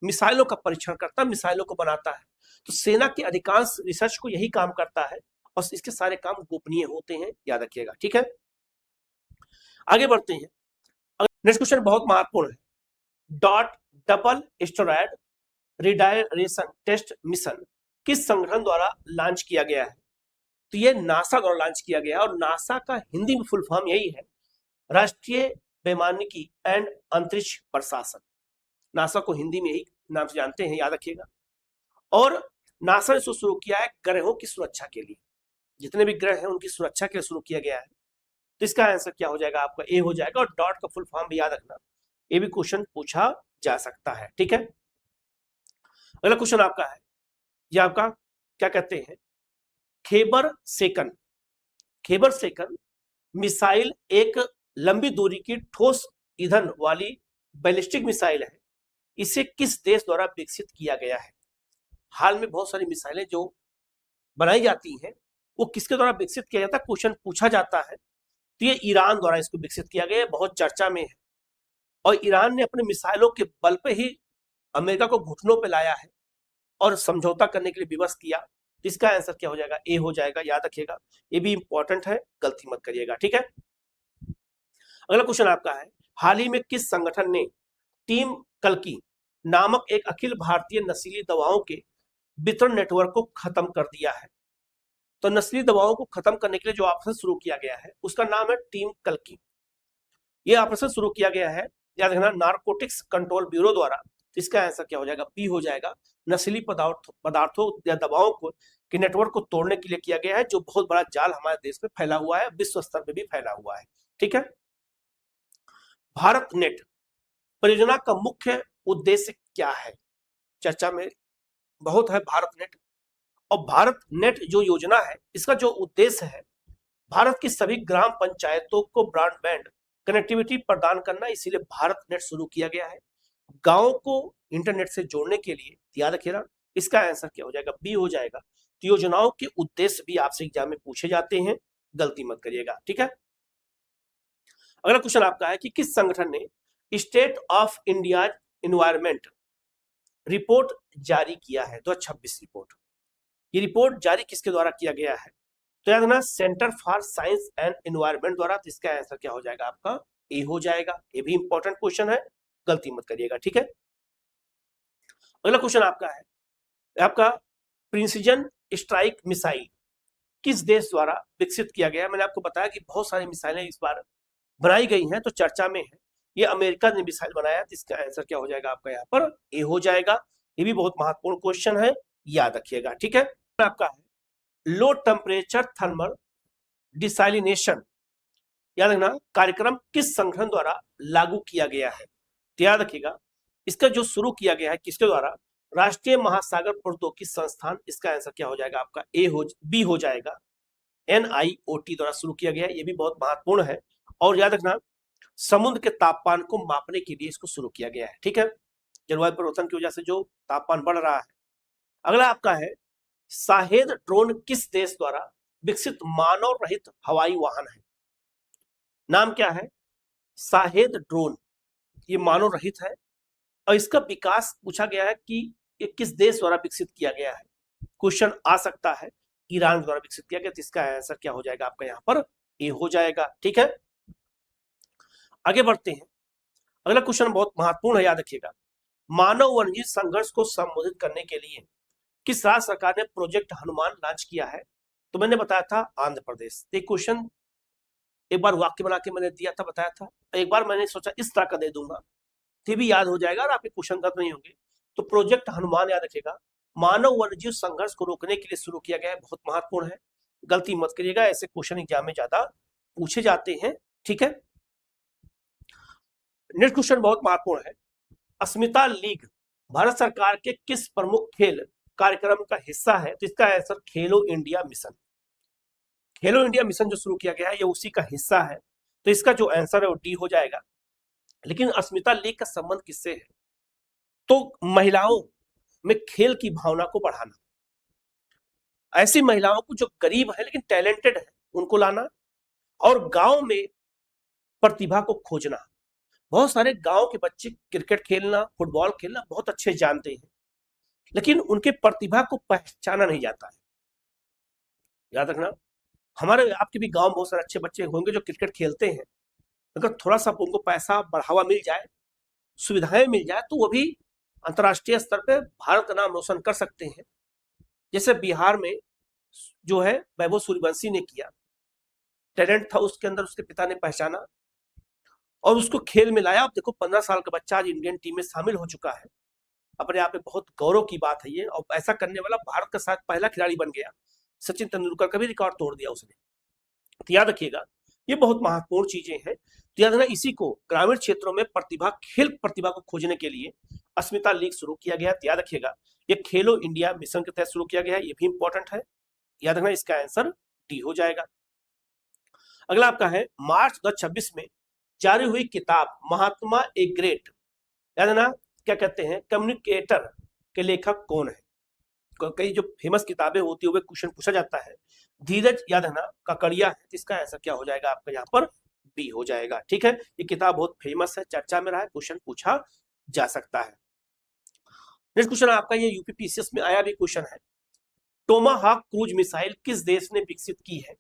मिसाइलों का परीक्षण करता है, मिसाइलों को बनाता है। तो सेना के अधिकांश रिसर्च को यही काम करता है, और इसके सारे काम गोपनीय होते हैं, याद रखिएगा। ठीक है, आगे बढ़ते हैं। नेक्स्ट क्वेश्चन बहुत महत्वपूर्ण है, डॉट double asteroid redirection test mission किस संगठन द्वारा लॉन्च किया गया है? तो ये नासा द्वारा लॉन्च किया गया है, और नासा का हिंदी में फुल फॉर्म यही है, राष्ट्रीय वैमानिकी एंड अंतरिक्ष प्रशासन। नासा को हिंदी में यही नाम से जानते हैं, याद रखिएगा। और नासा ने इसको शुरू किया है ग्रहों की सुरक्षा के लिए, जितने भी ग्रह हैं उनकी सुरक्षा के लिए शुरू किया गया है। तो इसका आंसर क्या हो जाएगा आपका? ए हो जाएगा। और डॉट का फुल फॉर्म भी याद रखना, ये भी क्वेश्चन पूछा जा सकता है। ठीक है, अगला क्वेश्चन आपका है, ये आपका क्या कहते हैं, खेबर सेकंड। खेबर सेकंड मिसाइल एक लंबी दूरी की ठोस ईंधन वाली बैलिस्टिक मिसाइल है। इसे किस देश द्वारा विकसित किया गया है? हाल में बहुत सारी मिसाइलें जो बनाई जाती हैं वो किसके द्वारा विकसित किया जाता है, क्वेश्चन पूछा जाता है। तो ये ईरान द्वारा इसको विकसित किया गया है, बहुत चर्चा में है। और ईरान ने अपने मिसाइलों के बल पे ही अमेरिका को घुटनों पे लाया है और समझौता करने के लिए विवश किया। तो इसका आंसर क्या हो जाएगा? ए हो जाएगा, याद रखिएगा, ये भी इंपॉर्टेंट है, गलती मत करिएगा। ठीक है, अगला क्वेश्चन आपका है, हाल ही में किस संगठन ने टीम कल्कि नामक एक अखिल भारतीय नशीली दवाओं के वितरण नेटवर्क को खत्म कर दिया है? तो नस्ली दवाओं को खत्म करने के लिए जो ऑपरेशन शुरू किया गया है उसका नाम है टीम कल्कि। ये ऑपरेशन शुरू किया गया है, याद रखना, नारकोटिक्स कंट्रोल ब्यूरो द्वारा। इसका आंसर क्या हो जाएगा? बी हो जाएगा। नशीली पदार्थों या दवाओं को के नेटवर्क को तोड़ने के लिए किया गया है, जो बहुत बड़ा जाल हमारे देश में फैला हुआ है, विश्व स्तर पर भी फैला हुआ है। ठीक है, भारत नेट परियोजना का मुख्य उद्देश्य क्या है? चर्चा में बहुत है भारत नेट। और भारत नेट जो योजना है इसका जो उद्देश्य है, भारत की सभी ग्राम पंचायतों को ब्रॉडबैंड कनेक्टिविटी प्रदान करना, इसीलिए भारत नेट शुरू किया गया है, गांवों को इंटरनेट से जोड़ने के लिए। याद रखिएगा, इसका आंसर क्या हो जाएगा? बी हो जाएगा। तो योजनाओं के उद्देश्य भी आपसे एग्जाम में पूछे जाते हैं, गलती मत करिएगा। ठीक है, अगला क्वेश्चन आपका है कि किस संगठन ने state of India environment report जारी किया है? 2026 रिपोर्ट। ये रिपोर्ट जारी किसके द्वारा किया गया है? तो याद रखना, centre for science and environment द्वारा। तो इसका आंसर क्या हो जाएगा आपका? ए हो जाएगा। ये भी इंपॉर्टेंट क्वेश्चन है, गलती मत करिएगा। ठीक है, अगला क्वेश्चन आपका है, आपका प्रिसिजन स्ट्राइक मिसाइल किस देश द्वारा विकसित किया गया है? मैंने आपको बताया कि बहुत सारी मिसाइलें इस बार बनाई गई हैं, तो चर्चा में है। ये अमेरिका ने मिसाइल बनाया, तो इसका आंसर क्या हो जाएगा आपका? यहाँ पर ए हो जाएगा। ये भी बहुत महत्वपूर्ण क्वेश्चन है, याद रखिएगा। ठीक है, आपका है लो टेम्परेचर थर्मल डिसैलिनेशन, याद रखना, कार्यक्रम किस संगठन द्वारा लागू किया गया है? तो याद रखिएगा, इसका जो शुरू किया गया है किसके द्वारा? राष्ट्रीय महासागर प्रौद्योगिकी संस्थान। इसका आंसर क्या हो जाएगा आपका? बी हो जाएगा। NIOT द्वारा शुरू किया गया है, ये भी बहुत महत्वपूर्ण है। और याद रखना, समुद्र के तापमान को मापने के लिए इसको शुरू किया गया है। ठीक है, जलवायु परिवर्तन की वजह से जो तापमान बढ़ रहा है। अगला आपका है, शाहेद ड्रोन किस देश द्वारा विकसित मानव रहित हवाई वाहन है? नाम क्या है? Shahed drone. ये मानव रहित है और इसका विकास पूछा गया है कि ये किस देश द्वारा विकसित किया गया है? क्वेश्चन आ सकता है, ईरान द्वारा विकसित किया गया। तो इसका आंसर क्या हो जाएगा आपका? यहाँ पर ए हो जाएगा। ठीक है, आगे बढ़ते हैं। अगला क्वेश्चन बहुत महत्वपूर्ण है, याद रखिएगा, मानव वन्यजीव संघर्ष को संबोधित करने के लिए किस राज्य सरकार ने प्रोजेक्ट हनुमान लॉन्च किया है? तो मैंने बताया था आंध्र प्रदेश। एक क्वेश्चन एक बार वाक्य बना के मैंने दिया था, बताया था। एक बार मैंने सोचा इस तरह का दे दूंगा, तो भी याद हो जाएगा और आपके क्वेश्चन गलत नहीं होंगे। तो प्रोजेक्ट हनुमान, याद रखिएगा, मानव वन्यजीव संघर्ष को रोकने के लिए शुरू किया गया है, बहुत महत्वपूर्ण है, गलती मत करिएगा, ऐसे क्वेश्चन एग्जाम में ज्यादा पूछे जाते हैं। ठीक है, नेक्स्ट क्वेश्चन बहुत महत्वपूर्ण है, अस्मिता लीग भारत सरकार के किस प्रमुख खेल कार्यक्रम का हिस्सा है? तो इसका आंसर खेलो इंडिया मिशन। खेलो इंडिया मिशन जो शुरू किया गया है ये उसी का हिस्सा है, तो इसका जो आंसर है वो डी हो जाएगा। लेकिन अस्मिता लीग का संबंध किससे है? तो महिलाओं में खेल की भावना को बढ़ाना, ऐसी महिलाओं को जो गरीब है लेकिन टैलेंटेड है उनको लाना, और गांव में प्रतिभा को खोजना। बहुत सारे गांव के बच्चे क्रिकेट खेलना, फुटबॉल खेलना बहुत अच्छे जानते हैं, लेकिन उनके प्रतिभा को पहचाना नहीं जाता है। याद रखना, हमारे आपके भी गांव में बहुत सारे अच्छे बच्चे होंगे जो क्रिकेट खेलते हैं, अगर थोड़ा सा उनको पैसा बढ़ावा मिल जाए, सुविधाएं मिल जाए, तो वो भी अंतर्राष्ट्रीय स्तर पे भारत का नाम रोशन कर सकते हैं। जैसे बिहार में जो है वैभव सूर्यवंशी ने किया, टैलेंट था उसके अंदर, उसके पिता ने पहचाना और उसको खेल में लाया। अब देखो 15 साल का बच्चा आज इंडियन टीम में शामिल हो चुका है, अपने आप में बहुत गौरव की बात है ये। और ऐसा करने वाला भारत का शायद पहला खिलाड़ी बन गया, सचिन तेंदुलकर का भी रिकॉर्ड तोड़ दिया उसने। तो याद रखिएगा, ये बहुत महत्वपूर्ण चीजें हैं। तो याद रखना, इसी को ग्रामीण क्षेत्रों में प्रतिभा, खेल प्रतिभा को खोजने के लिए अस्मिता लीग शुरू किया गया। तो याद रखिएगा, ये खेलो इंडिया मिशन के तहत शुरू किया गया है, ये भी इंपॉर्टेंट है। याद रखना, इसका आंसर डी हो जाएगा। अगला आपका है मार्च 2026 में जारी हुई किताब महात्मा ए ग्रेट, याद है ना, क्या कहते हैं, कम्युनिकेटर के लेखक कौन है? कई जो फेमस किताबें होती है, वो क्वेश्चन पूछा जाता है। धीरज, याद है ना, ककड़िया है। इसका आंसर क्या हो जाएगा आपका यहाँ पर? बी हो जाएगा। ठीक है, ये किताब बहुत फेमस है, चर्चा में रहा है, क्वेश्चन पूछा जा सकता है। नेक्स्ट क्वेश्चन आपका, ये यूपीपीसीएस में आया भी क्वेश्चन है। टोमाहाक क्रूज मिसाइल किस देश ने विकसित की है?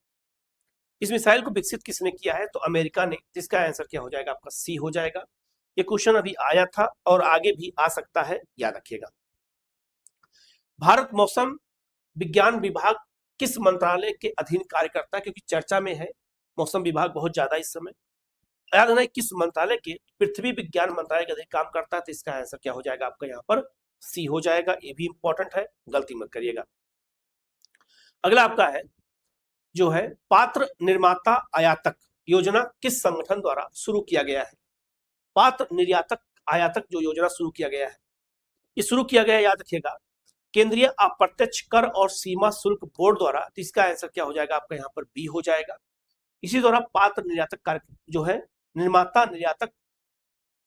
इस मिसाइल को विकसित किसने किया है? तो अमेरिका ने। इसका आंसर क्या हो जाएगा आपका? सी हो जाएगा। ये क्वेश्चन अभी आया था और आगे भी आ सकता है, याद रखिएगा। भारत मौसम विज्ञान विभाग किस मंत्रालय के अधीन कार्य करता है? क्योंकि चर्चा में है मौसम विभाग बहुत ज्यादा इस समय। याद रखना, किस मंत्रालय के? पृथ्वी विज्ञान मंत्रालय के अधीन काम करता है। तो इसका आंसर क्या हो जाएगा आपका यहाँ पर? सी हो जाएगा। ये भी इंपॉर्टेंट है, गलती मत करिएगा। अगला आपका है जो है पात्र निर्माता आयातक योजना किस संगठन द्वारा शुरू किया गया है? पात्र निर्यातक आयातक जो योजना शुरू किया गया है, ये शुरू किया गया है, याद रखिएगा, केंद्रीय अप्रत्यक्ष कर और सीमा शुल्क बोर्ड द्वारा। तो इसका आंसर क्या हो जाएगा आपका यहाँ पर? बी हो जाएगा। इसी द्वारा पात्र निर्यातक कार्य जो है निर्माता निर्यातक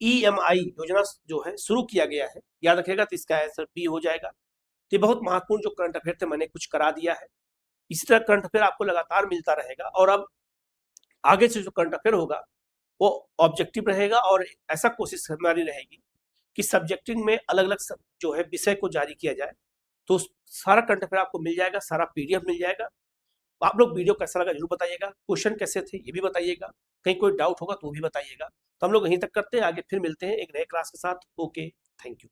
ईएमआई योजना जो है शुरू किया गया है, याद रखिएगा। तो इसका आंसर बी हो जाएगा। तो बहुत महत्वपूर्ण जो करंट अफेयर थे मैंने कुछ करा दिया है। इसी तरह करंट अफेयर आपको लगातार मिलता रहेगा और अब आगे से जो करंट अफेयर होगा वो ऑब्जेक्टिव रहेगा और ऐसा कोशिश हमारी रहेगी कि सब्जेक्टिव में अलग अलग जो है विषय को जारी किया जाए। तो सारा करंट अफेयर आपको मिल जाएगा, सारा पीडीएफ मिल जाएगा। आप लोग वीडियो कैसा लगा जरूर बताइएगा, क्वेश्चन कैसे थे ये भी बताइएगा, कहीं कोई डाउट होगा तो भी बताइएगा। तो हम लोग यहीं तक करते हैं, आगे फिर मिलते हैं एक नए क्लास के साथ। Okay, thank you.